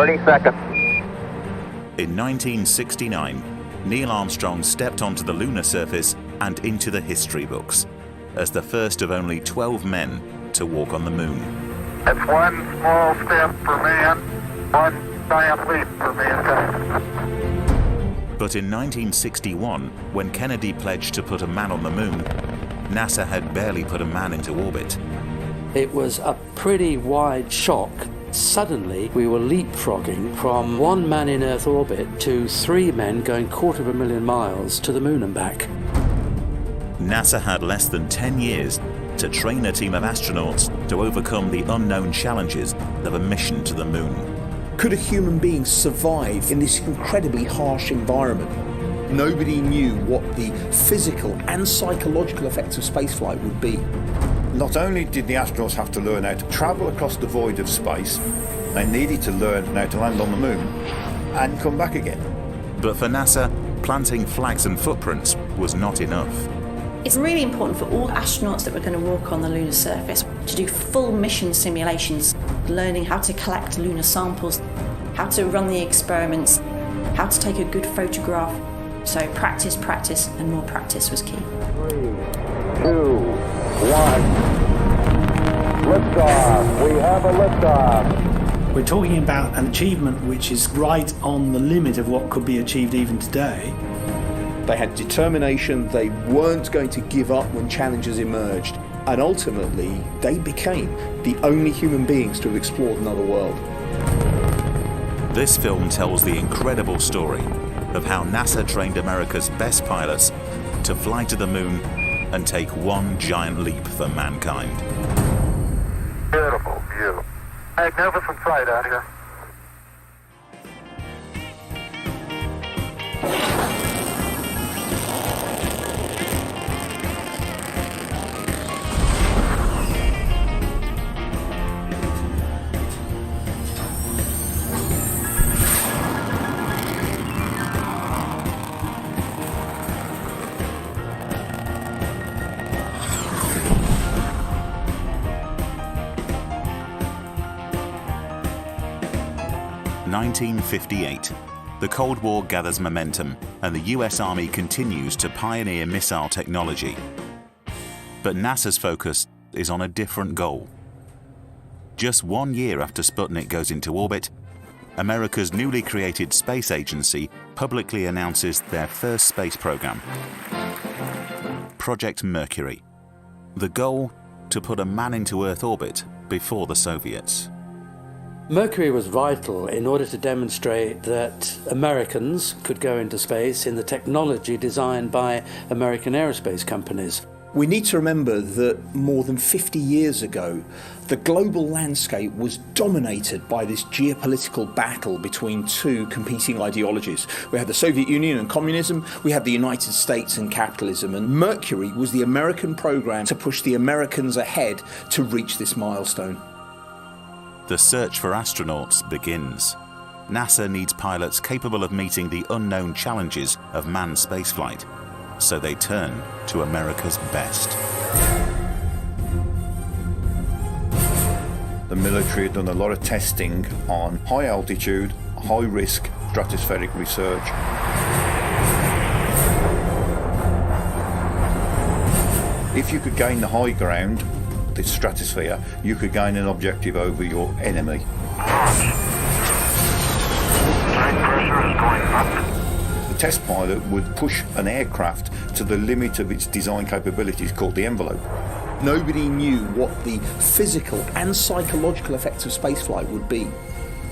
30 seconds. In 1969, Neil Armstrong stepped onto the lunar surface and into the history books as the first of only 12 men to walk on the moon. It's one small step for man, one giant leap for mankind. But in 1961, when Kennedy pledged to put a man on the moon, NASA had barely put a man into orbit. It was a pretty wide shock. Suddenly, we were leapfrogging from one man in Earth orbit to 3 men going 250,000 miles to the moon and back. NASA had less than 10 years to train a team of astronauts to overcome the unknown challenges of a mission to the moon. Could a human being survive in this incredibly harsh environment? Nobody knew what the physical and psychological effects of spaceflight would be. Not only did the astronauts have to learn how to travel across the void of space, they needed to learn how to land on the moon and come back again. But for NASA, planting flags and footprints was not enough. It's really important for all astronauts that were going to walk on the lunar surface to do full mission simulations, learning how to collect lunar samples, how to run the experiments, how to take a good photograph. So practice, practice, and more practice was key. 3, 2, 1. Liftoff. We have a liftoff. We're talking about an achievement which is right on the limit of what could be achieved even today. They had determination, they weren't going to give up when challenges emerged, and ultimately they became the only human beings to have explored another world. This film tells the incredible story of how NASA trained America's best pilots to fly to the moon and take one giant leap for mankind. Beautiful view. Magnificent sight out here. In 1958, the Cold War gathers momentum and the US Army continues to pioneer missile technology. But NASA's focus is on a different goal. Just 1 year after Sputnik goes into orbit, America's newly created space agency publicly announces their first space program, Project Mercury. The goal, to put a man into Earth orbit before the Soviets. Mercury was vital in order to demonstrate that Americans could go into space in the technology designed by American aerospace companies. We need to remember that more than 50 years ago, the global landscape was dominated by this geopolitical battle between two competing ideologies. We had the Soviet Union and communism, we had the United States and capitalism, and Mercury was the American program to push the Americans ahead to reach this milestone. The search for astronauts begins. NASA needs pilots capable of meeting the unknown challenges of manned spaceflight, so they turn to America's best. The military had done a lot of testing on high altitude, high risk stratospheric research. If you could gain the high ground, the stratosphere, you could gain an objective over your enemy. Pressure is going up. The test pilot would push an aircraft to the limit of its design capabilities, called the envelope. Nobody knew what the physical and psychological effects of spaceflight would be.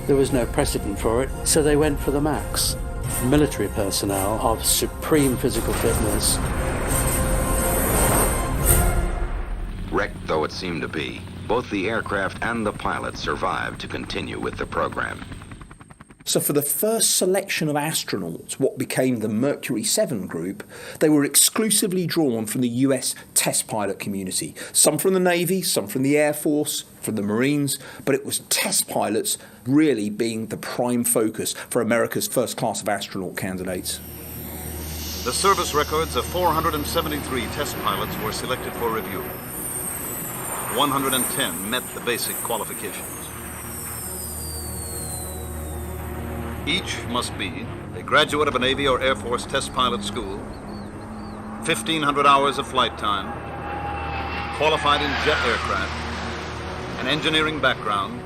There was no precedent for it, so they went for the max. Military personnel of supreme physical fitness. Wrecked though it seemed to be, both the aircraft and the pilot survived to continue with the program. So for the first selection of astronauts, what became the Mercury 7 group, they were exclusively drawn from the US test pilot community. Some from the Navy, some from the Air Force, from the Marines, but it was test pilots really being the prime focus for America's first class of astronaut candidates. The service records of 473 test pilots were selected for review. 110 met the basic qualifications. Each must be a graduate of a Navy or Air Force test pilot school, 1,500 hours of flight time, qualified in jet aircraft, an engineering background,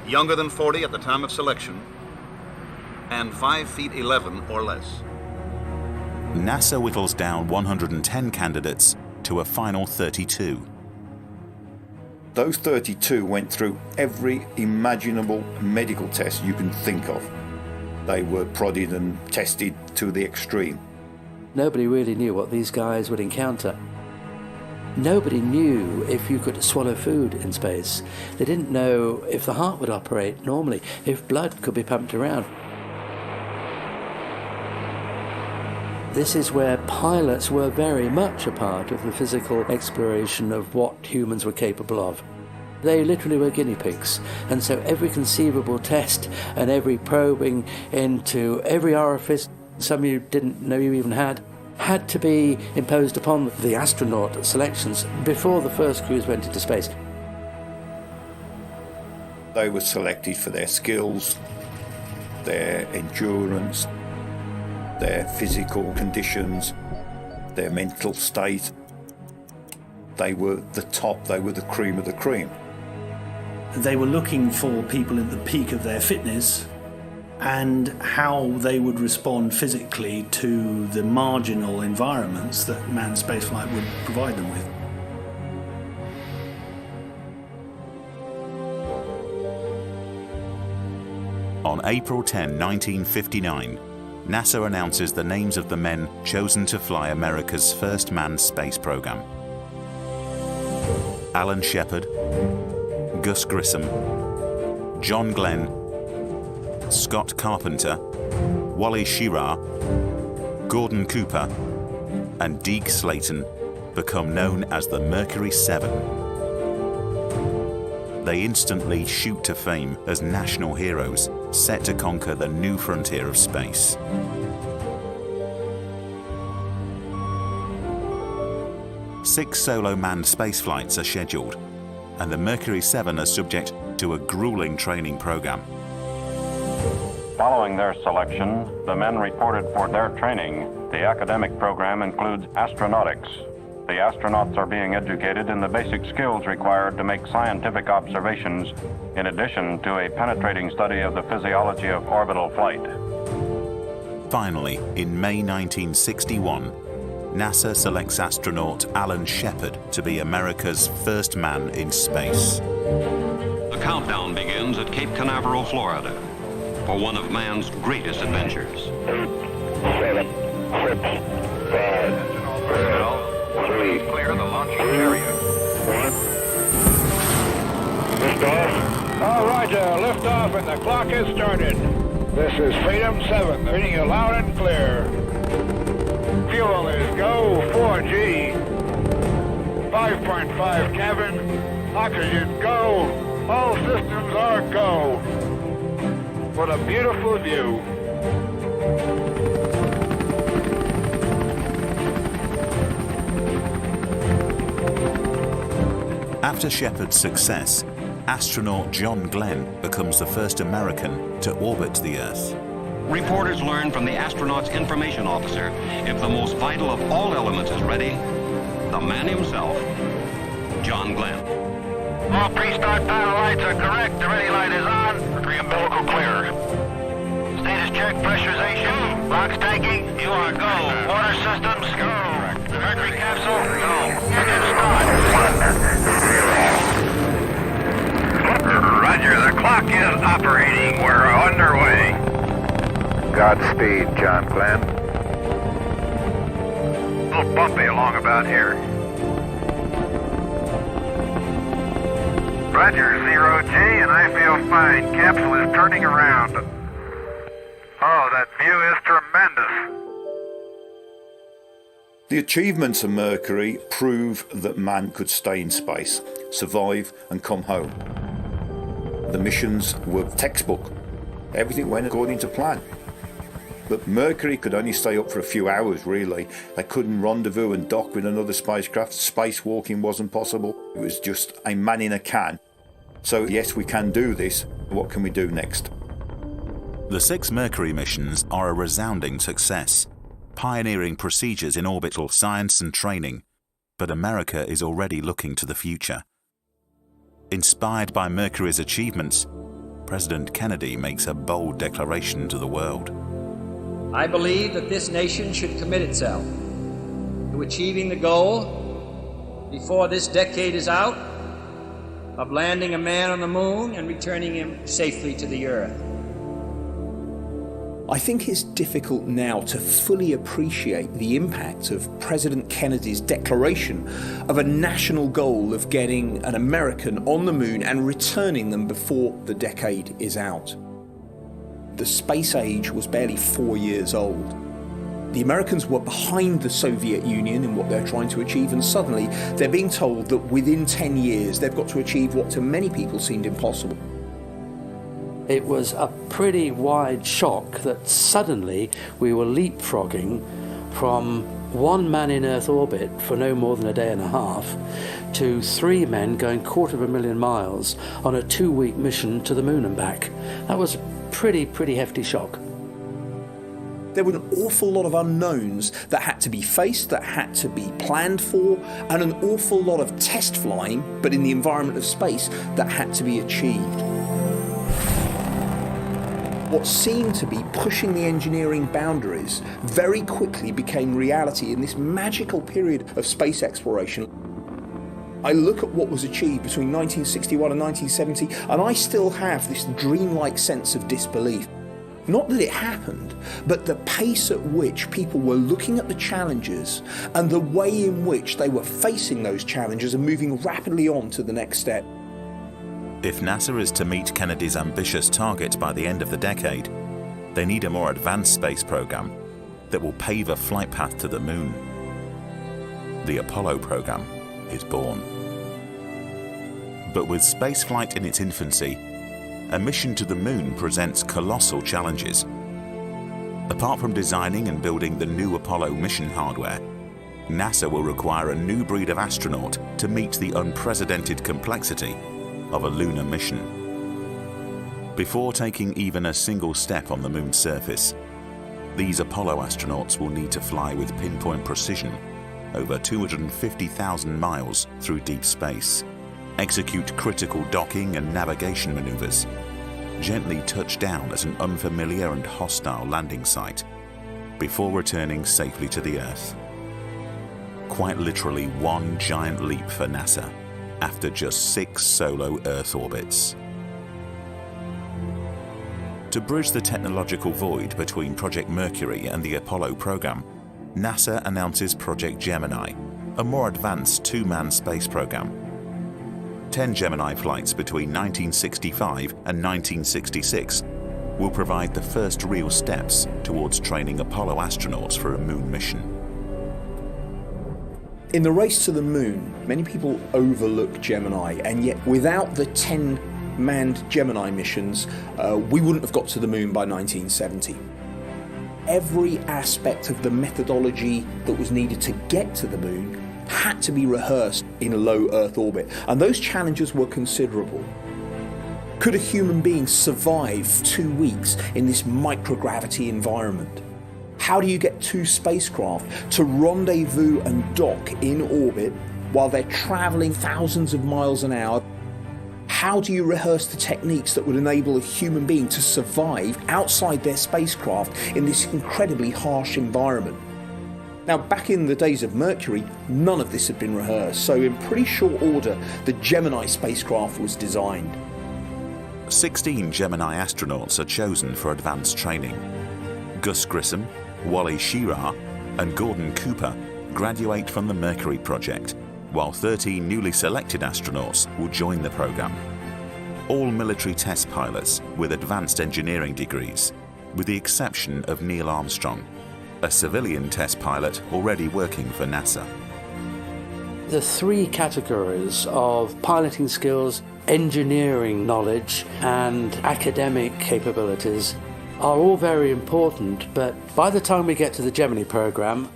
younger than 40 at the time of selection, and 5 feet 11 or less. NASA whittles down 110 candidates to a final 32. Those 32 went through every imaginable medical test you can think of. They were prodded and tested to the extreme. Nobody really knew what these guys would encounter. Nobody knew if you could swallow food in space. They didn't know if the heart would operate normally, if blood could be pumped around. This is where pilots were very much a part of the physical exploration of what humans were capable of. They literally were guinea pigs, and so every conceivable test and every probing into every orifice some you didn't know you even had to be imposed upon the astronaut selections before the first crews went into space. They were selected for their skills, their endurance, their physical conditions, their mental state. They were the top, they were the cream of the cream. They were looking for people at the peak of their fitness and how they would respond physically to the marginal environments that manned spaceflight would provide them with. On April 10, 1959, NASA announces the names of the men chosen to fly America's first manned space program. Alan Shepard, Gus Grissom, John Glenn, Scott Carpenter, Wally Schirra, Gordon Cooper, and Deke Slayton become known as the Mercury 7. They instantly shoot to fame as national heroes, set to conquer the new frontier of space. Six solo manned spaceflights are scheduled, and the Mercury 7 are subject to a grueling training program. Following their selection, the men reported for their training. The academic program includes astronautics. The astronauts are being educated in the basic skills required to make scientific observations, in addition to a penetrating study of the physiology of orbital flight. Finally, in May 1961, NASA selects astronaut Alan Shepard to be America's first man in space. The countdown begins at Cape Canaveral, Florida, for one of man's greatest adventures. 8, 7, 6, 5, 4, 3, Clear the launching area. 1. Lift off. All right, lift off and the clock has started. This is Freedom 7, reading you loud and clear. Fuel is go, 4G. 5.5 cabin. Oxygen go. All systems are go. What a beautiful view. After Shepard's success, astronaut John Glenn becomes the first American to orbit the Earth. Reporters learn from the astronaut's information officer if the most vital of all elements is ready, the man himself, John Glenn. All pre-start panel lights are correct. The ready light is on. Mercury umbilical clear. Status check, pressurization. Box tanking, you are go. Water systems, go. Mercury capsule, go. Engine start. 0. Roger, the clock is operating. We're underway. Godspeed, John Glenn. A little bumpy along about here. Roger, 0G, and I feel fine. Capsule is turning around. Oh, that view is tremendous. The achievements of Mercury prove that man could stay in space, survive and come home. The missions were textbook. Everything went according to plan. But Mercury could only stay up for a few hours, really. They couldn't rendezvous and dock with another spacecraft. Spacewalking wasn't possible. It was just a man in a can. So yes, we can do this. What can we do next? The The 6 Mercury missions are a resounding success, pioneering procedures in orbital science and training, but America is already looking to the future. Inspired by Mercury's achievements, President Kennedy makes a bold declaration to the world. I believe that this nation should commit itself to achieving the goal, before this decade is out, of landing a man on the moon and returning him safely to the Earth. I think it's difficult now to fully appreciate the impact of President Kennedy's declaration of a national goal of getting an American on the moon and returning them before the decade is out. The space age was barely 4 years old. The Americans were behind the Soviet Union in what they're trying to achieve, and suddenly they're being told that within 10 years they've got to achieve what to many people seemed impossible. It was a pretty wide shock that suddenly we were leapfrogging from 1 man in Earth orbit for no more than a day and a half to 3 men going 250,000 miles on a 2-week mission to the moon and back. That was a pretty hefty shock. There were an awful lot of unknowns that had to be faced, that had to be planned for, and an awful lot of test flying, but in the environment of space, that had to be achieved. What seemed to be pushing the engineering boundaries very quickly became reality in this magical period of space exploration. I look at what was achieved between 1961 and 1970, and I still have this dreamlike sense of disbelief. Not that it happened, but the pace at which people were looking at the challenges and the way in which they were facing those challenges and moving rapidly on to the next step. If NASA is to meet Kennedy's ambitious target by the end of the decade, they need a more advanced space program that will pave a flight path to the moon. The Apollo program is born. But with spaceflight in its infancy, a mission to the moon presents colossal challenges. Apart from designing and building the new Apollo mission hardware, NASA will require a new breed of astronaut to meet the unprecedented complexity of a lunar mission. Before taking even a single step on the moon's surface, these Apollo astronauts will need to fly with pinpoint precision over 250,000 miles through deep space, execute critical docking and navigation maneuvers, gently touch down at an unfamiliar and hostile landing site, before returning safely to the Earth. Quite literally one giant leap for NASA after just 6 solo Earth orbits. To bridge the technological void between Project Mercury and the Apollo program, NASA announces Project Gemini, a more advanced 2-man space program. 10 Gemini flights between 1965 and 1966 will provide the first real steps towards training Apollo astronauts for a moon mission. In the race to the moon, many people overlook Gemini, and yet without the 10 manned Gemini missions, we wouldn't have got to the moon by 1970. Every aspect of the methodology that was needed to get to the moon had to be rehearsed in a low Earth orbit, and those challenges were considerable. Could a human being survive 2 weeks in this microgravity environment? How do you get 2 spacecraft to rendezvous and dock in orbit while they're traveling thousands of miles an hour? How do you rehearse the techniques that would enable a human being to survive outside their spacecraft in this incredibly harsh environment? Now, back in the days of Mercury, none of this had been rehearsed, so in pretty short order, the Gemini spacecraft was designed. 16 Gemini astronauts are chosen for advanced training. Gus Grissom, Wally Schirra, and Gordon Cooper graduate from the Mercury project, while 13 newly selected astronauts will join the program. All military test pilots with advanced engineering degrees, with the exception of Neil Armstrong, a civilian test pilot already working for NASA. The 3 categories of piloting skills, engineering knowledge, and academic capabilities are all very important, but by the time we get to the Gemini program,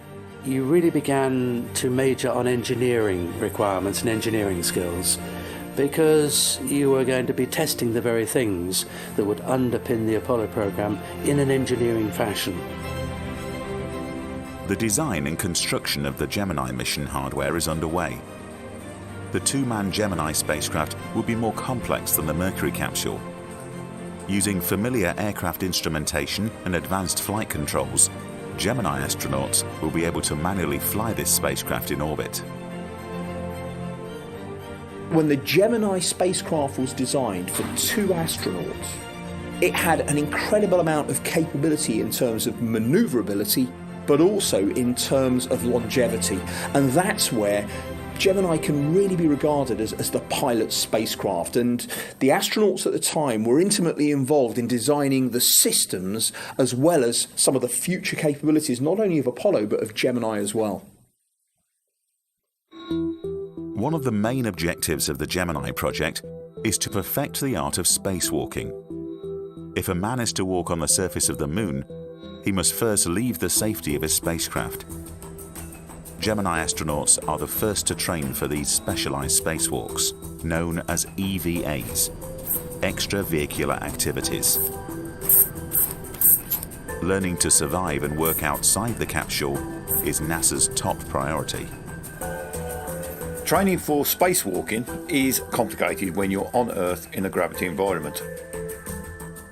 you really began to major on engineering requirements and engineering skills, because you were going to be testing the very things that would underpin the Apollo program in an engineering fashion. The design and construction of the Gemini mission hardware is underway. The two-man Gemini spacecraft will be more complex than the Mercury capsule. Using familiar aircraft instrumentation and advanced flight controls, Gemini astronauts will be able to manually fly this spacecraft in orbit. When the Gemini spacecraft was designed for two astronauts, it had an incredible amount of capability in terms of maneuverability, but also in terms of longevity. And that's where Gemini can really be regarded as the pilot spacecraft. And the astronauts at the time were intimately involved in designing the systems as well as some of the future capabilities, not only of Apollo, but of Gemini as well. One of the main objectives of the Gemini project is to perfect the art of spacewalking. If a man is to walk on the surface of the Moon, he must first leave the safety of his spacecraft. Gemini astronauts are the first to train for these specialized spacewalks, known as EVAs, extravehicular activities. Learning to survive and work outside the capsule is NASA's top priority. Training for spacewalking is complicated when you're on Earth in a gravity environment.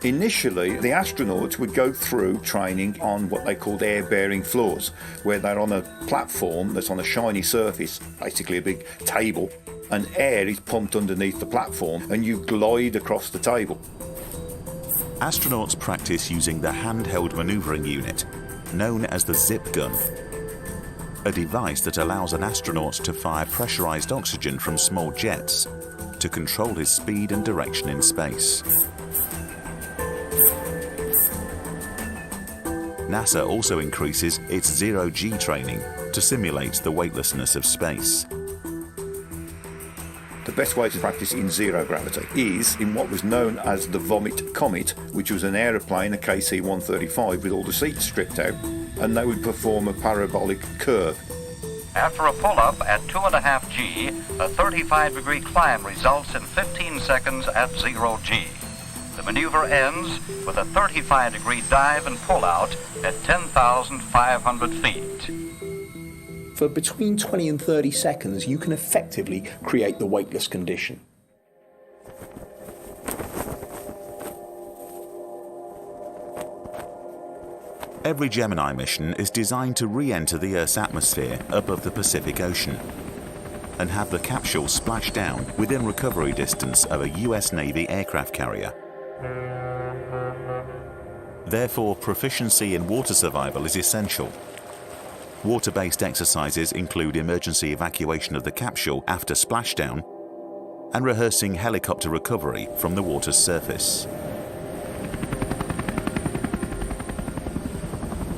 Initially, the astronauts would go through training on what they called air-bearing floors, where they're on a platform that's on a shiny surface, basically a big table, and air is pumped underneath the platform and you glide across the table. Astronauts practice using the handheld maneuvering unit, known as the zip gun, a device that allows an astronaut to fire pressurized oxygen from small jets to control his speed and direction in space. NASA also increases its zero-G training to simulate the weightlessness of space. The best way to practice in zero gravity is in what was known as the Vomit Comet, which was an aeroplane, a KC-135, with all the seats stripped out, and they would perform a parabolic curve. After a pull-up at 2.5 G, a 35-degree climb results in 15 seconds at 0 G. The maneuver ends with a 35-degree dive and pull-out at 10,500 feet. For between 20 and 30 seconds, you can effectively create the weightless condition. Every Gemini mission is designed to re-enter the Earth's atmosphere above the Pacific Ocean and have the capsule splash down within recovery distance of a US Navy aircraft carrier. Therefore, proficiency in water survival is essential. Water-based exercises include emergency evacuation of the capsule after splashdown and rehearsing helicopter recovery from the water's surface.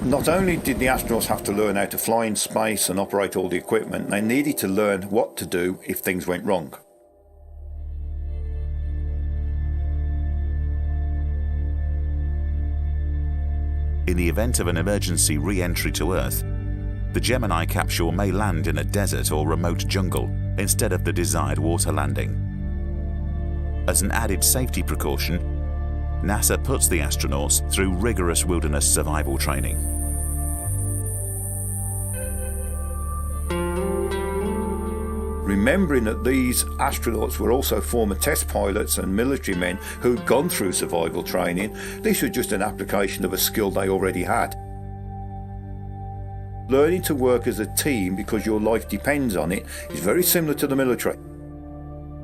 Not only did the astronauts have to learn how to fly in space and operate all the equipment, they needed to learn what to do if things went wrong. In the event of an emergency re-entry to Earth, the Gemini capsule may land in a desert or remote jungle instead of the desired water landing. As an added safety precaution, NASA puts the astronauts through rigorous wilderness survival training. Remembering that these astronauts were also former test pilots and military men who'd gone through survival training, this was just an application of a skill they already had. Learning to work as a team because your life depends on it is very similar to the military.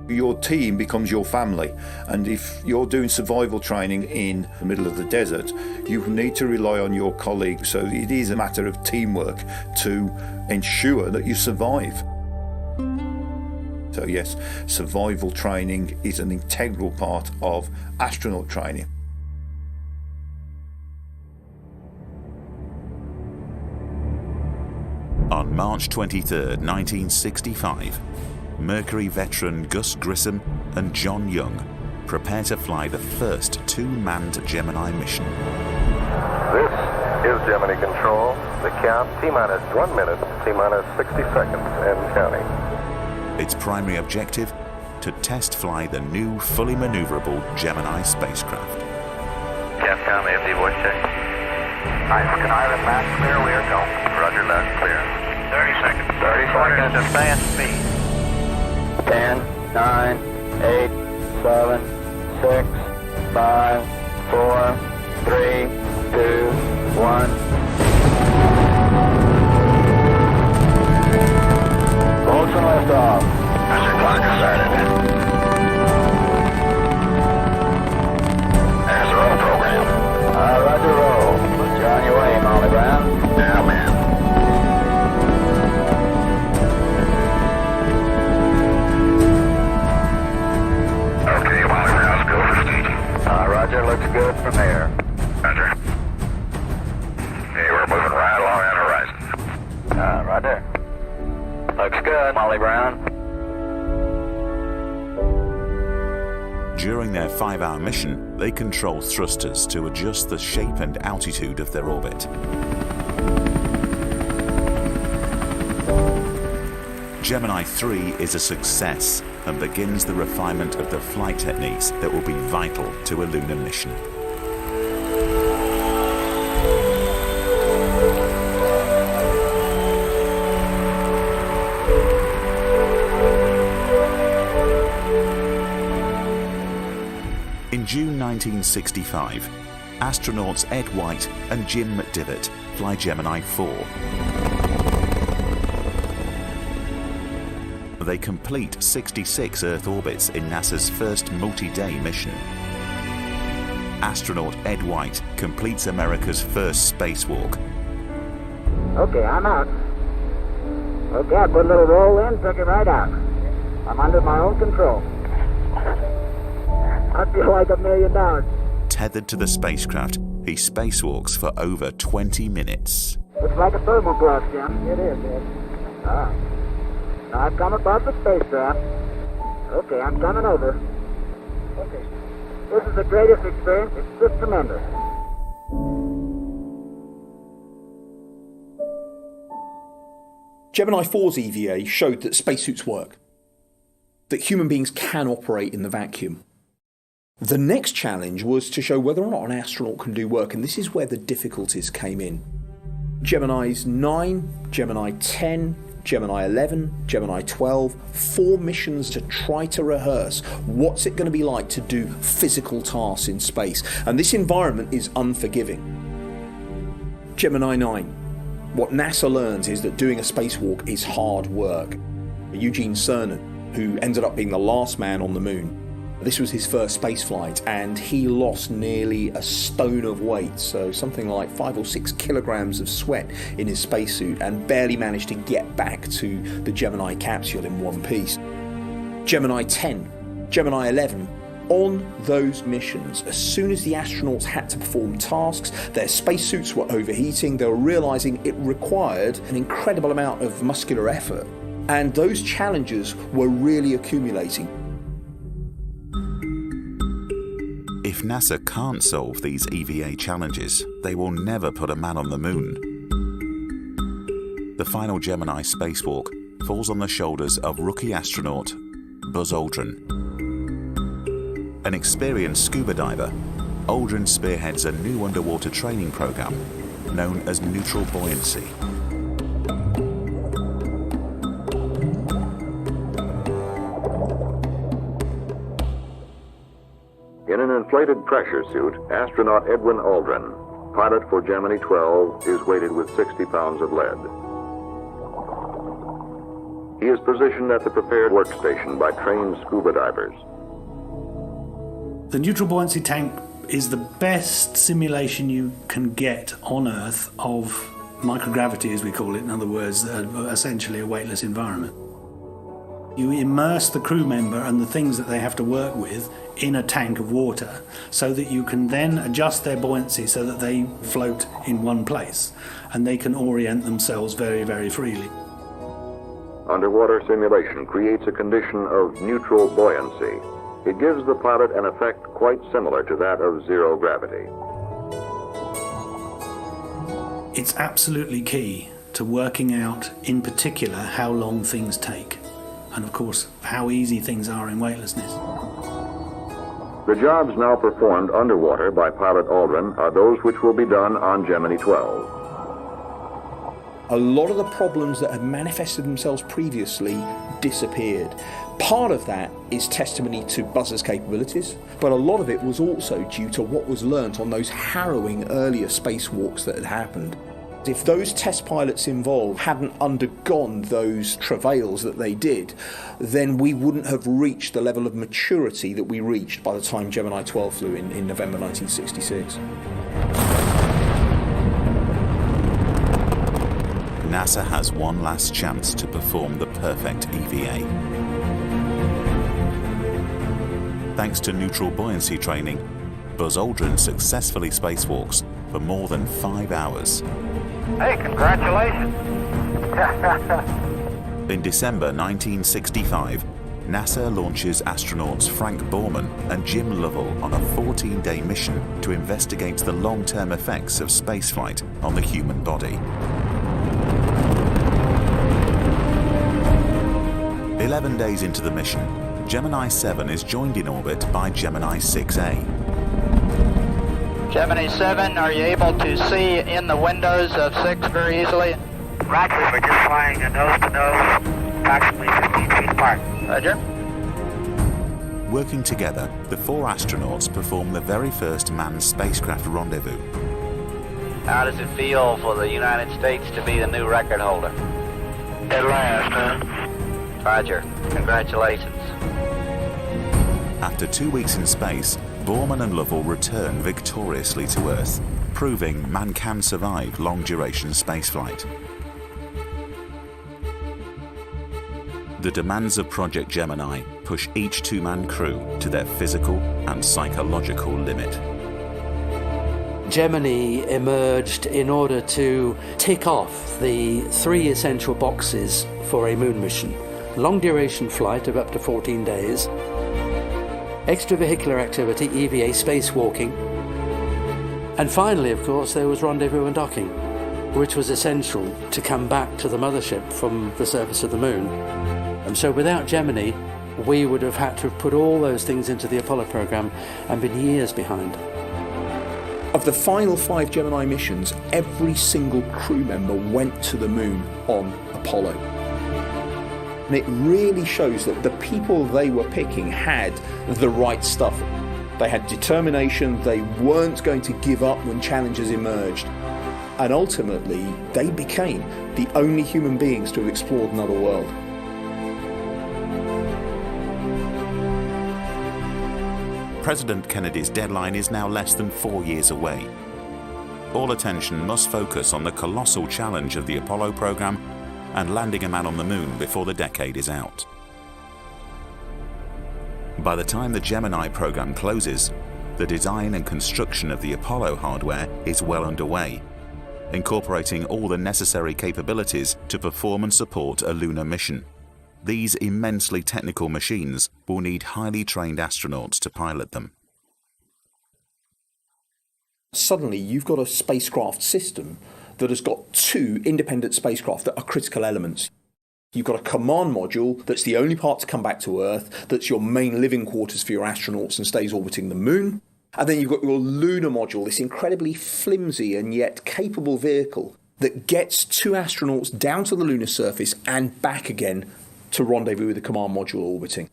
Your team becomes your family, and if you're doing survival training in the middle of the desert, you need to rely on your colleagues, so it is a matter of teamwork to ensure that you survive. So yes, survival training is an integral part of astronaut training. On March 23, 1965, Mercury veteran Gus Grissom and John Young prepare to fly the first two-manned Gemini mission. This is Gemini Control. The count, T-minus 1 minute, T-minus 60 seconds, and counting. Its primary objective, to test fly the new fully maneuverable Gemini spacecraft. Capcom, AFD voice check. Nice. Can I have mass clear? We are go. Roger, left clear. 30 seconds. 30 seconds to fast speed. 10, 9, 8, 7, 6, 5, 4, 3, 2, 1. Motion lift off. That's your clock started. There's the roll program. Roger, roll. You're on your way, Molly Brown. Yeah, man. Okay, Molly Brown, go for staging. Roger, looks good from here. Roger. Okay, we're moving right along that horizon. Roger. Looks good, Molly Brown. During their 5-hour mission, they control thrusters to adjust the shape and altitude of their orbit. Gemini 3 is a success and begins the refinement of the flight techniques that will be vital to a lunar mission. In June 1965, astronauts Ed White and Jim McDivitt fly Gemini 4. They complete 66 Earth orbits in NASA's first multi-day mission. Astronaut Ed White completes America's first spacewalk. Okay, I'm out. Okay, I put a little roll in, took it right out. I'm under my own control. I feel like $1 million. Tethered to the spacecraft, he spacewalks for over 20 minutes. Looks like a thermocross, Jim. It is, yes. All right. Now I've come above the spacecraft. Okay, I'm coming over. Okay. This is the greatest experience. It's just tremendous. Gemini 4's EVA showed that spacesuits work, that human beings can operate in the vacuum. The next challenge was to show whether or not an astronaut can do work, and this is where the difficulties came in. Geminis 9, Gemini 10, Gemini 11, Gemini 12, 4 missions to try to rehearse what's it going to be like to do physical tasks in space. And this environment is unforgiving. Gemini 9. What NASA learns is that doing a spacewalk is hard work. Eugene Cernan, who ended up being the last man on the moon, this was his first spaceflight, and he lost nearly a stone of weight, so something like 5 or 6 kilograms of sweat in his spacesuit, and barely managed to get back to the Gemini capsule in one piece. Gemini 10, Gemini 11, on those missions, as soon as the astronauts had to perform tasks, their spacesuits were overheating, they were realizing it required an incredible amount of muscular effort, and those challenges were really accumulating. If NASA can't solve these EVA challenges, they will never put a man on the moon. The final Gemini spacewalk falls on the shoulders of rookie astronaut Buzz Aldrin. An experienced scuba diver, Aldrin spearheads a new underwater training program known as neutral buoyancy. In an inflated pressure suit, astronaut Edwin Aldrin, pilot for Gemini 12, is weighted with 60 pounds of lead. He is positioned at the prepared workstation by trained scuba divers. The neutral buoyancy tank is the best simulation you can get on Earth of microgravity, as we call it. In other words, essentially a weightless environment. You immerse the crew member and the things that they have to work with in a tank of water so that you can then adjust their buoyancy so that they float in one place and they can orient themselves very, very freely. Underwater simulation creates a condition of neutral buoyancy. It gives the pilot an effect quite similar to that of zero gravity. It's absolutely key to working out, in particular, how long things take. and of course how easy things are in weightlessness. The jobs now performed underwater by pilot Aldrin are those which will be done on Gemini 12. A lot of the problems that had manifested themselves previously disappeared. Part of that is testimony to Buzz's capabilities, but a lot of it was also due to what was learnt on those harrowing earlier spacewalks that had happened. If those test pilots involved hadn't undergone those travails that they did, then we wouldn't have reached the level of maturity that we reached by the time Gemini 12 flew in November 1966. NASA has one last chance to perform the perfect EVA. Thanks to neutral buoyancy training, Buzz Aldrin successfully spacewalks for more than 5 hours. Hey, congratulations! In December 1965, NASA launches astronauts Frank Borman and Jim Lovell on a 14-day mission to investigate the long-term effects of spaceflight on the human body. 11 days into the mission, Gemini 7 is joined in orbit by Gemini 6A. Gemini 7, are you able to see in the windows of 6 very easily? Roger, we're just flying a nose-to-nose, approximately 15 feet apart. Roger. Working together, the 4 astronauts perform the very first manned spacecraft rendezvous. How does it feel for the United States to be the new record holder? At last, huh? Roger. Congratulations. After 2 weeks in space, Borman and Lovell return victoriously to Earth, proving man can survive long-duration spaceflight. The demands of Project Gemini push each 2-man crew to their physical and psychological limit. Gemini emerged in order to tick off the 3 essential boxes for a moon mission. Long-duration flight of up to 14 days, extravehicular activity, EVA, spacewalking, and finally, of course, there was rendezvous and docking, which was essential to come back to the mothership from the surface of the moon. And so without Gemini, we would have had to have put all those things into the Apollo program and been years behind. Of the final 5 Gemini missions, every single crew member went to the moon on Apollo. And it really shows that the people they were picking had the right stuff. They had determination, they weren't going to give up when challenges emerged. And ultimately, they became the only human beings to have explored another world. President Kennedy's deadline is now less than 4 years away. All attention must focus on the colossal challenge of the Apollo program and landing a man on the moon before the decade is out. By the time the Gemini program closes, the design and construction of the Apollo hardware is well underway, incorporating all the necessary capabilities to perform and support a lunar mission. These immensely technical machines will need highly trained astronauts to pilot them. Suddenly, you've got a spacecraft system that has got 2 independent spacecraft that are critical elements. You've got a command module that's the only part to come back to Earth, that's your main living quarters for your astronauts and stays orbiting the moon. And then you've got your lunar module, this incredibly flimsy and yet capable vehicle that gets 2 astronauts down to the lunar surface and back again to rendezvous with the command module orbiting.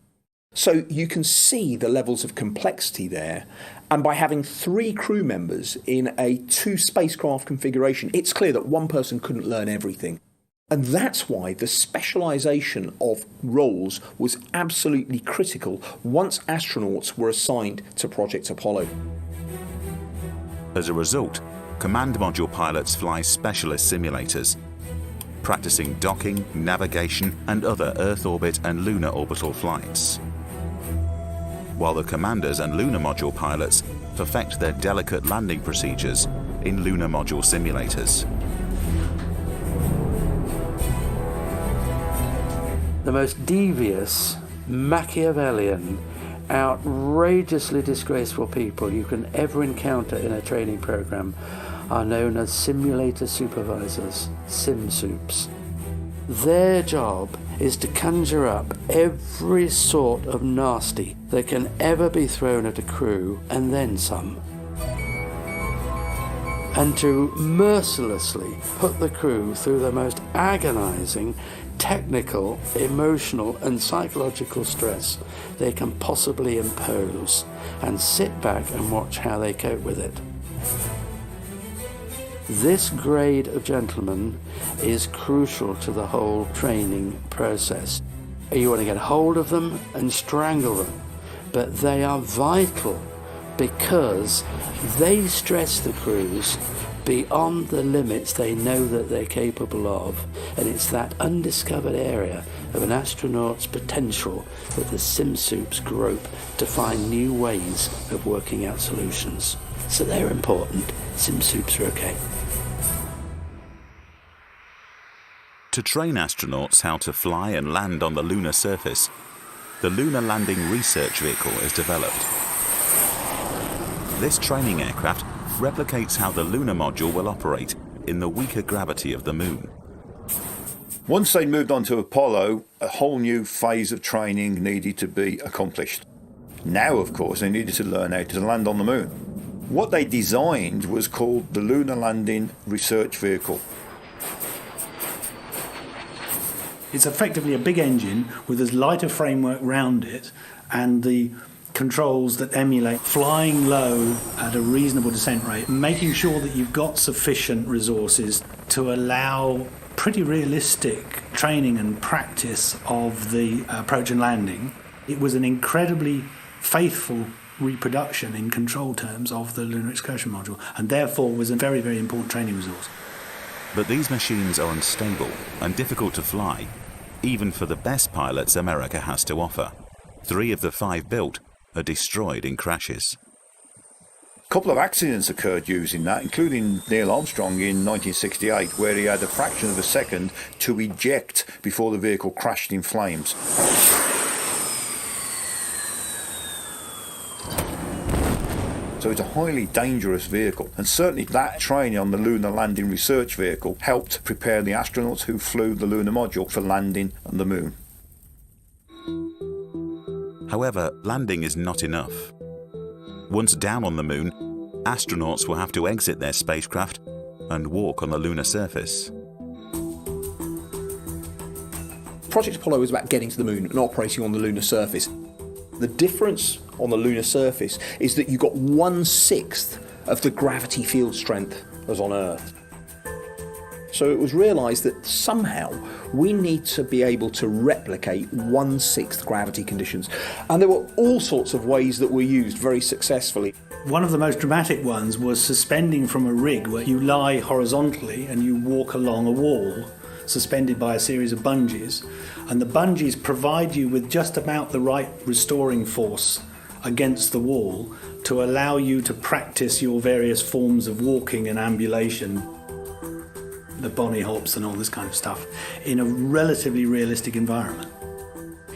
So you can see the levels of complexity there, and by having 3 crew members in a 2 spacecraft configuration, it's clear that one person couldn't learn everything. And that's why the specialisation of roles was absolutely critical once astronauts were assigned to Project Apollo. As a result, command module pilots fly specialist simulators, practicing docking, navigation, and other Earth orbit and lunar orbital flights, while the commanders and lunar module pilots perfect their delicate landing procedures in lunar module simulators. The most devious, Machiavellian, outrageously disgraceful people you can ever encounter in a training program are known as simulator supervisors, sim-soups. Their job is to conjure up every sort of nasty that can ever be thrown at a crew, and then some. And to mercilessly put the crew through the most agonizing technical, emotional and psychological stress they can possibly impose, and sit back and watch how they cope with it. This grade of gentleman is crucial to the whole training process. You want to get hold of them and strangle them, but they are vital because they stress the crews beyond the limits they know that they're capable of, and it's that undiscovered area of an astronaut's potential that the sim-soups grope to find new ways of working out solutions. So they're important. Sim-soups are okay. To train astronauts how to fly and land on the lunar surface, the Lunar Landing Research Vehicle is developed. This training aircraft replicates how the lunar module will operate in the weaker gravity of the moon. Once they moved on to Apollo, a whole new phase of training needed to be accomplished. Now, of course, they needed to learn how to land on the moon. What they designed was called the Lunar Landing Research Vehicle. It's effectively a big engine with as light a framework round it and the controls that emulate flying low at a reasonable descent rate, making sure that you've got sufficient resources to allow pretty realistic training and practice of the approach and landing. It was an incredibly faithful reproduction in control terms of the Lunar Excursion Module, and therefore was a very, very important training resource. But these machines are unstable and difficult to fly, even for the best pilots America has to offer. 3 of the 5 built are destroyed in crashes. A couple of accidents occurred using that, including Neil Armstrong in 1968, where he had a fraction of a second to eject before the vehicle crashed in flames. So it's a highly dangerous vehicle, and certainly that training on the Lunar Landing Research Vehicle helped prepare the astronauts who flew the lunar module for landing on the moon. However, landing is not enough. Once down on the moon, astronauts will have to exit their spacecraft and walk on the lunar surface. Project Apollo was about getting to the moon and operating on the lunar surface. The difference on the lunar surface is that you got 1/6 of the gravity field strength as on Earth. So it was realised that somehow we need to be able to replicate 1/6 gravity conditions. And there were all sorts of ways that were used very successfully. One of the most dramatic ones was suspending from a rig where you lie horizontally and you walk along a wall, suspended by a series of bungees. And the bungees provide you with just about the right restoring force against the wall to allow you to practice your various forms of walking and ambulation, the Bonnie hops and all this kind of stuff, in a relatively realistic environment.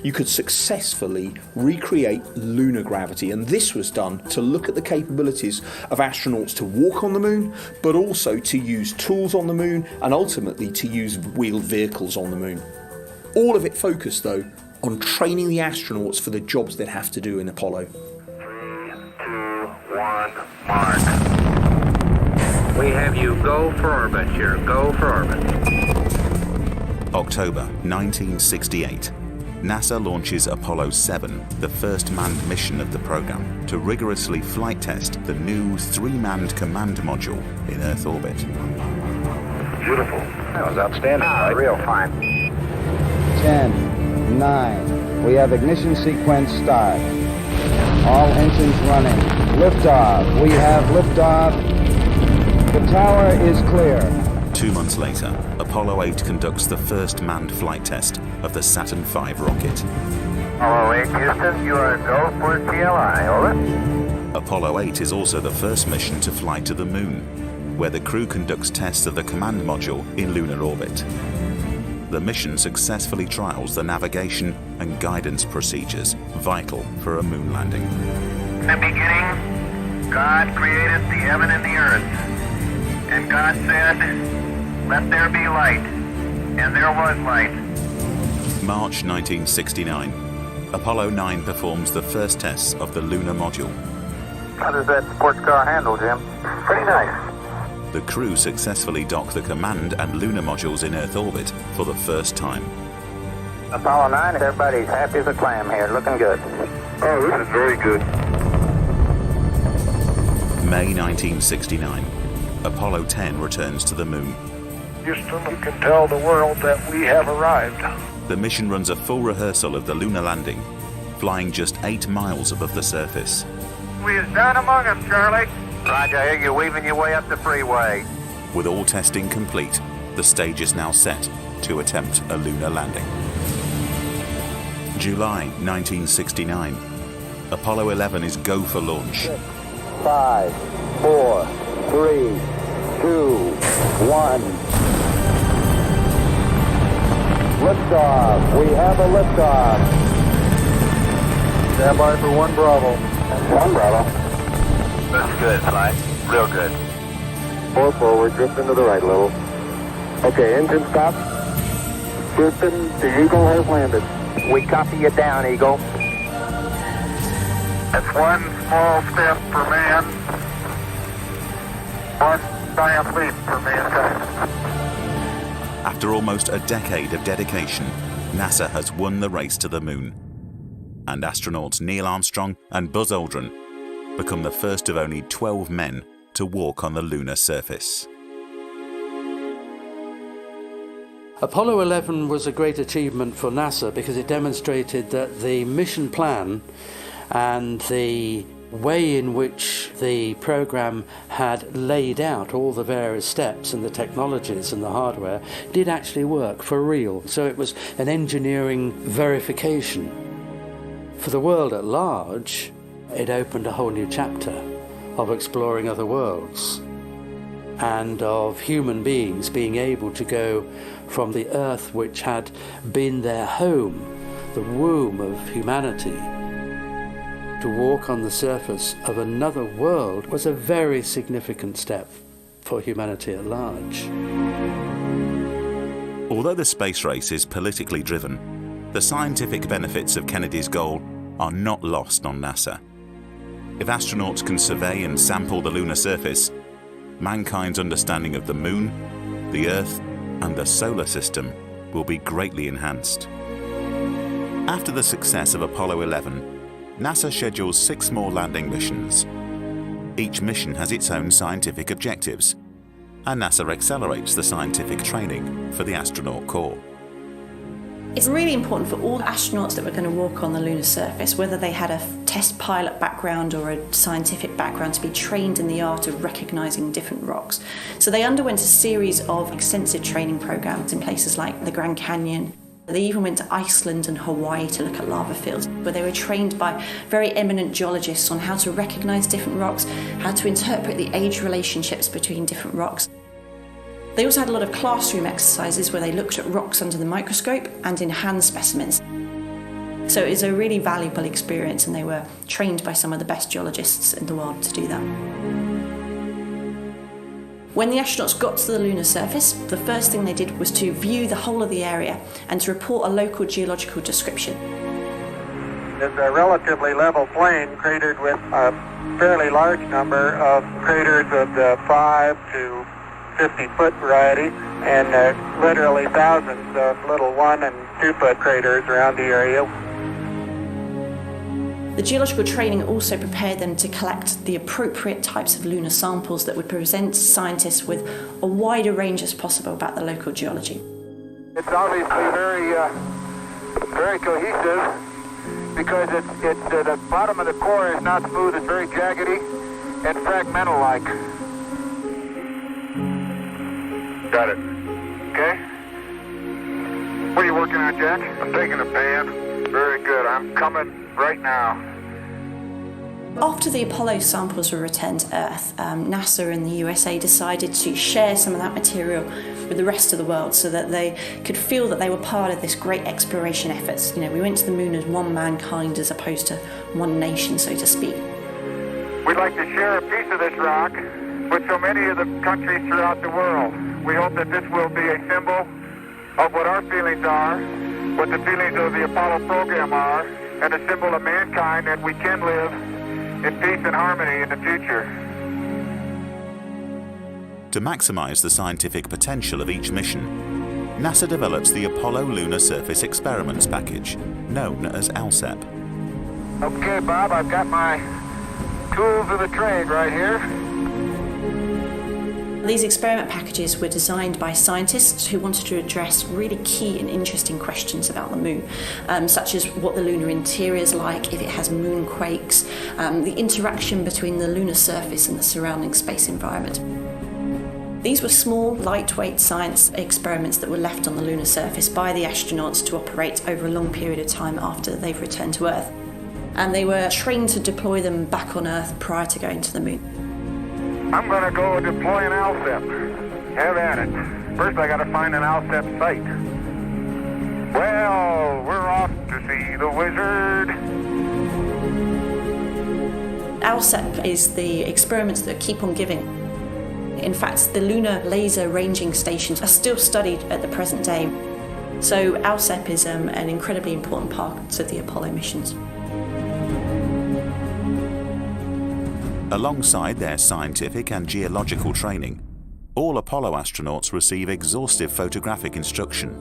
You could successfully recreate lunar gravity, and this was done to look at the capabilities of astronauts to walk on the moon, but also to use tools on the moon and ultimately to use wheeled vehicles on the moon. All of it focused, though, on training the astronauts for the jobs they'd have to do in Apollo. 3, 2, 1, mark. We have you go for orbit here. Go for orbit. October 1968. NASA launches Apollo 7, the first manned mission of the program, to rigorously flight test the new 3-manned command module in Earth orbit. Beautiful. That was outstanding. Real fine. 10, 9. We have ignition sequence start. All engines running. Liftoff. We have liftoff. The tower is clear. 2 months later, Apollo 8 conducts the first manned flight test of the Saturn V rocket. Apollo 8, Houston, you are go for TLI, over. Apollo 8 is also the first mission to fly to the moon, where the crew conducts tests of the command module in lunar orbit. The mission successfully trials the navigation and guidance procedures vital for a moon landing. In the beginning, God created the heaven and the earth. And God said, "Let there be light." and there was light. March 1969. Apollo 9 performs the first tests of the lunar module. How does that sports car handle, Jim? Pretty nice. The crew successfully dock the command and lunar modules in Earth orbit for the first time. Apollo 9, everybody's happy as a clam here, looking good. Oh, this is very good. May 1969. Apollo 10 returns to the moon. Houston, you can tell the world that we have arrived. The mission runs a full rehearsal of the lunar landing, flying just 8 miles above the surface. We is down among us, Charlie. Roger, I hear you weaving your way up the freeway. With all testing complete, the stage is now set to attempt a lunar landing. July 1969. Apollo 11 is go for launch. 5, 4, 3, 2, 1. Liftoff. We have a liftoff. Stand by for 1 Bravo. 1 Bravo. That's good, Fly. Real good. 4 forward, drifting to the right a little. Okay, engine stop. Houston, the Eagle has landed. We copy you down, Eagle. That's one small step for man, one giant leap for mankind. After almost a decade of dedication, NASA has won the race to the moon. And astronauts Neil Armstrong and Buzz Aldrin become the first of only 12 men to walk on the lunar surface. Apollo 11 was a great achievement for NASA because it demonstrated that the mission plan and the way in which the program had laid out all the various steps and the technologies and the hardware did actually work for real. So it was an engineering verification. For the world at large, it opened a whole new chapter of exploring other worlds and of human beings being able to go from the Earth, which had been their home, the womb of humanity, to walk on the surface of another world was a very significant step for humanity at large. Although the space race is politically driven, the scientific benefits of Kennedy's goal are not lost on NASA. If astronauts can survey and sample the lunar surface, mankind's understanding of the moon, the Earth, and the solar system will be greatly enhanced. After the success of Apollo 11, NASA schedules 6 more landing missions. Each mission has its own scientific objectives, and NASA accelerates the scientific training for the astronaut corps. It's really important for all astronauts that were going to walk on the lunar surface, whether they had a test pilot background or a scientific background, to be trained in the art of recognising different rocks. So they underwent a series of extensive training programs in places like the Grand Canyon. They even went to Iceland and Hawaii to look at lava fields, where they were trained by very eminent geologists on how to recognise different rocks, how to interpret the age relationships between different rocks. They also had a lot of classroom exercises where they looked at rocks under the microscope and in hand specimens. So it was a really valuable experience, and they were trained by some of the best geologists in the world to do that. When the astronauts got to the lunar surface, the first thing they did was to view the whole of the area and to report a local geological description. It's a relatively level plain cratered with a fairly large number of craters of the 5 to 50-foot variety, and literally thousands of little 1 and 2-foot craters around the area. The geological training also prepared them to collect the appropriate types of lunar samples that would present scientists with a wider range as possible about the local geology. It's obviously very cohesive because the bottom of the core is not smooth, it's very jaggedy and fragmental-like. Got it. Okay. What are you working on, Jack? I'm taking a pan. Very good. I'm coming right now. After the Apollo samples were returned to Earth, NASA and the USA decided to share some of that material with the rest of the world so that they could feel that they were part of this great exploration efforts. You know, we went to the moon as one mankind as opposed to one nation, so to speak. We'd like to share a piece of this rock with so many of the countries throughout the world. We hope that this will be a symbol of what our feelings are, what the feelings of the Apollo program are, and a symbol of mankind that we can live in peace and harmony in the future. To maximize the scientific potential of each mission, NASA develops the Apollo Lunar Surface Experiments Package, known as ALSEP. Okay, Bob, I've got my tools of the trade right here. These experiment packages were designed by scientists who wanted to address really key and interesting questions about the moon, such as what the lunar interior is like, if it has moonquakes, the interaction between the lunar surface and the surrounding space environment. These were small, lightweight science experiments that were left on the lunar surface by the astronauts to operate over a long period of time after they've returned to Earth. And they were trained to deploy them back on Earth prior to going to the moon. I'm gonna go deploy an ALSEP. Have at it. First I gotta find an ALSEP site. Well, we're off to see the wizard. ALSEP is the experiments that keep on giving. In fact, the lunar laser ranging stations are still studied at the present day. So ALSEP is an incredibly important part of the Apollo missions. Alongside their scientific and geological training, all Apollo astronauts receive exhaustive photographic instruction.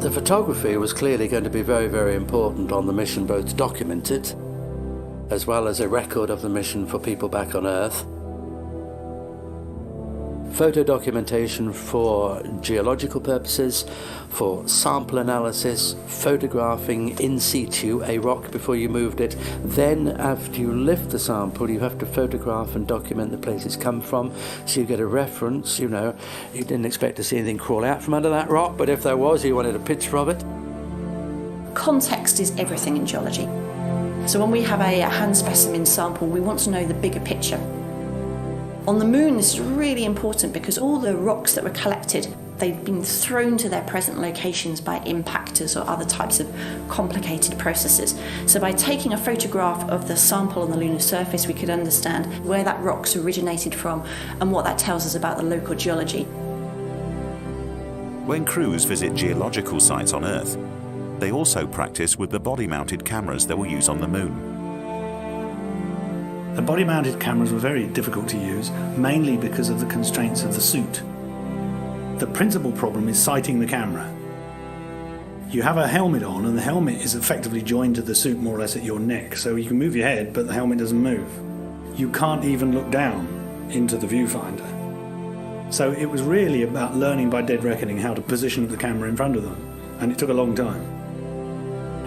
The photography was clearly going to be very, very important on the mission, both to document it, as well as a record of the mission for people back on Earth. Photo documentation for geological purposes, for sample analysis, photographing in situ a rock before you moved it. Then after you lift the sample, you have to photograph and document the place it's come from, so you get a reference. You know, you didn't expect to see anything crawl out from under that rock, but if there was, you wanted a picture of it. Context is everything in geology. So when we have a hand specimen sample, we want to know the bigger picture. On the moon, this is really important because all the rocks that were collected, they've been thrown to their present locations by impactors or other types of complicated processes. So by taking a photograph of the sample on the lunar surface, we could understand where that rock's originated from and what that tells us about the local geology. When crews visit geological sites on Earth, they also practice with the body-mounted cameras that will use on the moon. The body-mounted cameras were very difficult to use, mainly because of the constraints of the suit. The principal problem is sighting the camera. You have a helmet on, and the helmet is effectively joined to the suit more or less at your neck, so you can move your head, but the helmet doesn't move. You can't even look down into the viewfinder. So it was really about learning by dead reckoning how to position the camera in front of them, and it took a long time.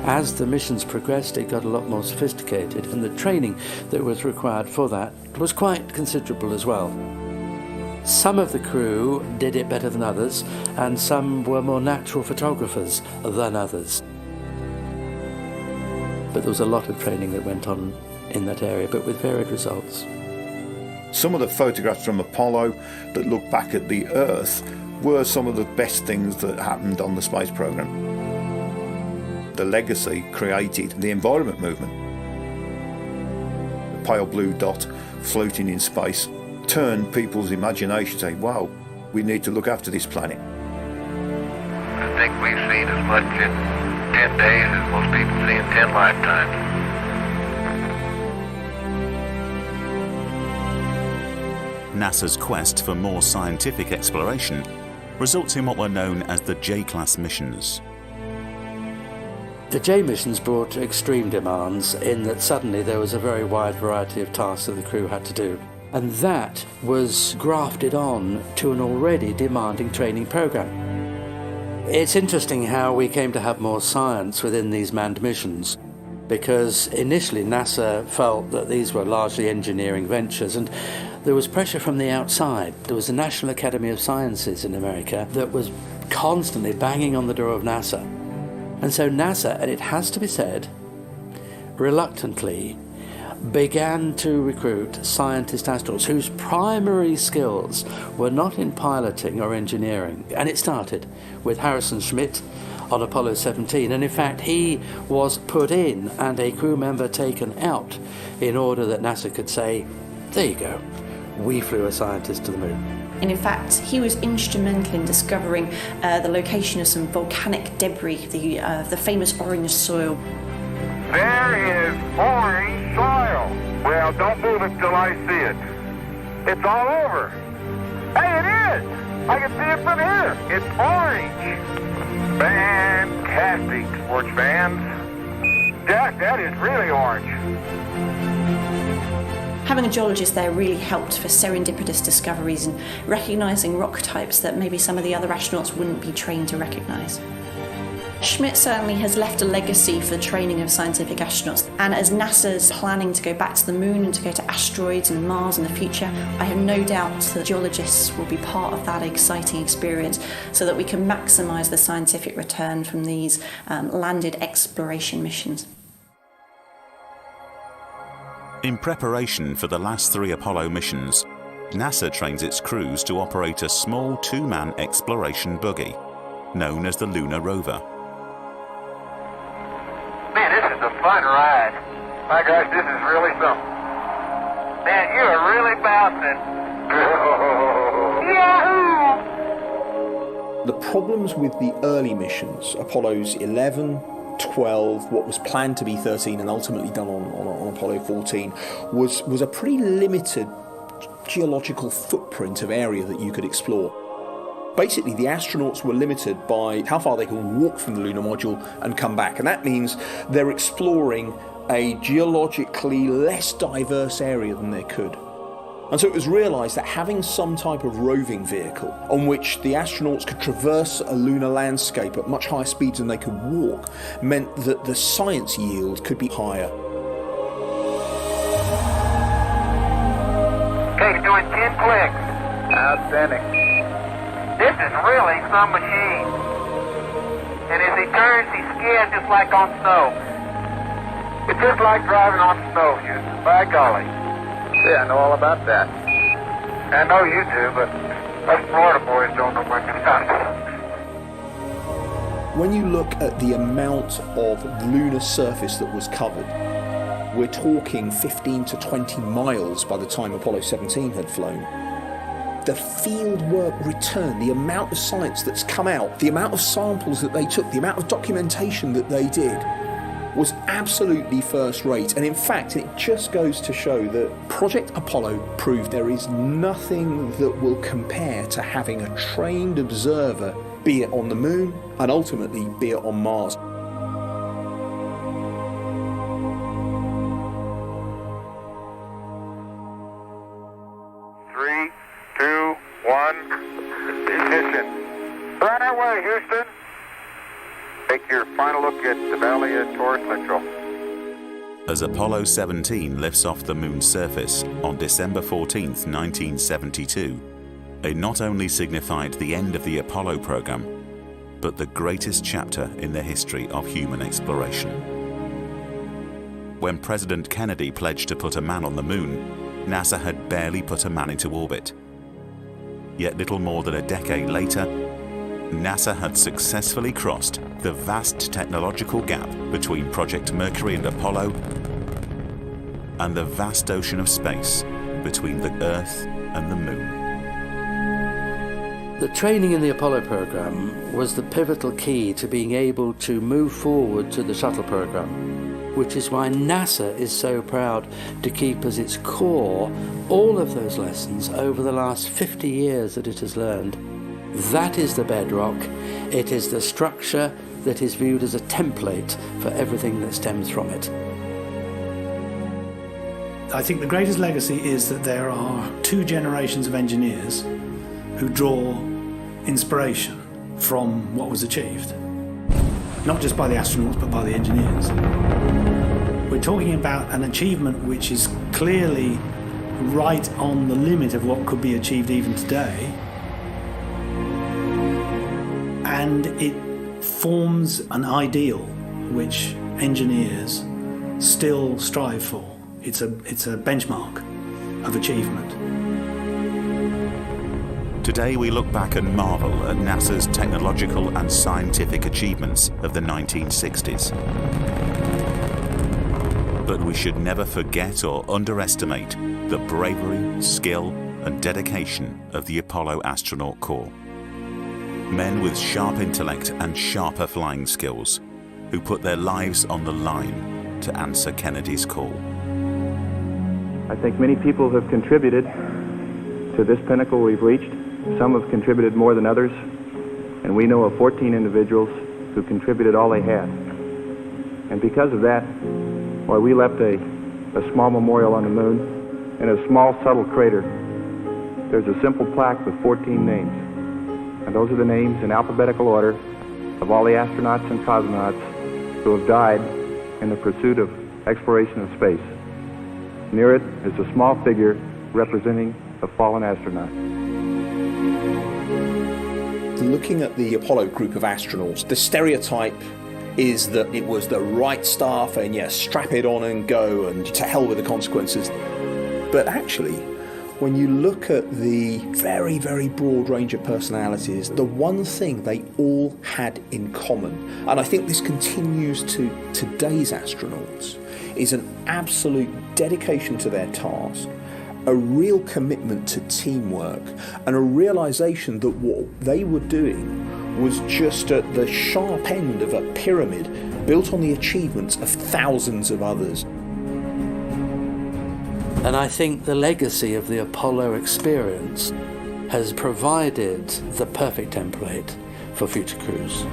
As the missions progressed, it got a lot more sophisticated, and the training that was required for that was quite considerable as well. Some of the crew did it better than others, and some were more natural photographers than others. But there was a lot of training that went on in that area, but with varied results. Some of the photographs from Apollo that look back at the Earth were some of the best things that happened on the space program. The legacy created the environment movement. The pale blue dot floating in space turned people's imagination, saying, wow, we need to look after this planet. I think we've seen as much in 10 days as most people see in 10 lifetimes. NASA's quest for more scientific exploration results in what were known as the J-class missions. The J missions brought extreme demands in that suddenly there was a very wide variety of tasks that the crew had to do. And that was grafted on to an already demanding training program. It's interesting how we came to have more science within these manned missions, because initially NASA felt that these were largely engineering ventures, and there was pressure from the outside. There was the National Academy of Sciences in America that was constantly banging on the door of NASA. And so NASA, and it has to be said, reluctantly, began to recruit scientist astronauts whose primary skills were not in piloting or engineering. And it started with Harrison Schmitt on Apollo 17, and in fact he was put in and a crew member taken out in order that NASA could say, there you go, we flew a scientist to the moon. And in fact, he was instrumental in discovering the location of some volcanic debris, the famous orange soil. There is orange soil. Well, don't move it till I see it. It's all over. Hey, it is! I can see it from here. It's orange. Fantastic, sports fans. That is really orange. Having a geologist there really helped for serendipitous discoveries and recognising rock types that maybe some of the other astronauts wouldn't be trained to recognise. Schmidt certainly has left a legacy for the training of scientific astronauts, and as NASA's planning to go back to the moon and to go to asteroids and Mars in the future, I have no doubt that geologists will be part of that exciting experience so that we can maximise the scientific return from these landed exploration missions. In preparation for the last 3 Apollo missions, NASA trains its crews to operate a small 2-man exploration buggy, known as the Lunar rover. Man, this is a fun ride. My gosh, this is really something. Man, you are really bouncing. Yahoo! The problems with the early missions, Apollos 11, 12, what was planned to be 13 and ultimately done on Apollo 14, was a pretty limited geological footprint of area that you could explore. Basically, the astronauts were limited by how far they can walk from the lunar module and come back, and that means they're exploring a geologically less diverse area than they could. And so it was realised that having some type of roving vehicle on which the astronauts could traverse a lunar landscape at much higher speeds than they could walk meant that the science yield could be higher. Okay, you're doing 10 clicks. Outstanding. This is really some machine. And as he turns, he skids just like on snow. It's just like driving on snow, Houston. By golly. Yeah, I know all about that. I know you do, but us Florida boys don't know much about it. When you look at the amount of lunar surface that was covered, we're talking 15 to 20 miles by the time Apollo 17 had flown. The field work return, the amount of science that's come out, the amount of samples that they took, the amount of documentation that they did was absolutely first rate. And in fact, it just goes to show that Project Apollo proved there is nothing that will compare to having a trained observer, be it on the moon and ultimately be it on Mars. Right away, Houston. Take your final look at the valley towards Central. As Apollo 17 lifts off the moon's surface on December 14, 1972, it not only signified the end of the Apollo program, but the greatest chapter in the history of human exploration. When President Kennedy pledged to put a man on the moon, NASA had barely put a man into orbit. Yet little more than a decade later, NASA had successfully crossed the vast technological gap between Project Mercury and Apollo and the vast ocean of space between the Earth and the Moon. The training in the Apollo program was the pivotal key to being able to move forward to the shuttle program, which is why NASA is so proud to keep as its core all of those lessons over the last 50 years that it has learned. That is the bedrock. It is the structure that is viewed as a template for everything that stems from it. I think the greatest legacy is that there are 2 generations of engineers who draw inspiration from what was achieved. Not just by the astronauts, but by the engineers. We're talking about an achievement which is clearly right on the limit of what could be achieved even today. And it forms an ideal which engineers still strive for. It's a benchmark of achievement. Today we look back and marvel at NASA's technological and scientific achievements of the 1960s. But we should never forget or underestimate the bravery, skill, and dedication of the Apollo astronaut corps. Men with sharp intellect and sharper flying skills who put their lives on the line to answer Kennedy's call. I think many people have contributed to this pinnacle we've reached. Some have contributed more than others, and we know of 14 individuals who contributed all they had. And because of that, why, we left a small memorial on the moon. In a small, subtle crater, there's a simple plaque with 14 names. And those are the names in alphabetical order of all the astronauts and cosmonauts who have died in the pursuit of exploration of space. Near it is a small figure representing a fallen astronaut. Looking at the Apollo group of astronauts, the stereotype is that it was the right stuff and strap it on and go and to hell with the consequences. But actually, when you look at the very, very broad range of personalities, the one thing they all had in common, and I think this continues to today's astronauts, is an absolute dedication to their task, a real commitment to teamwork, and a realization that what they were doing was just at the sharp end of a pyramid built on the achievements of thousands of others. And I think the legacy of the Apollo experience has provided the perfect template for future crews.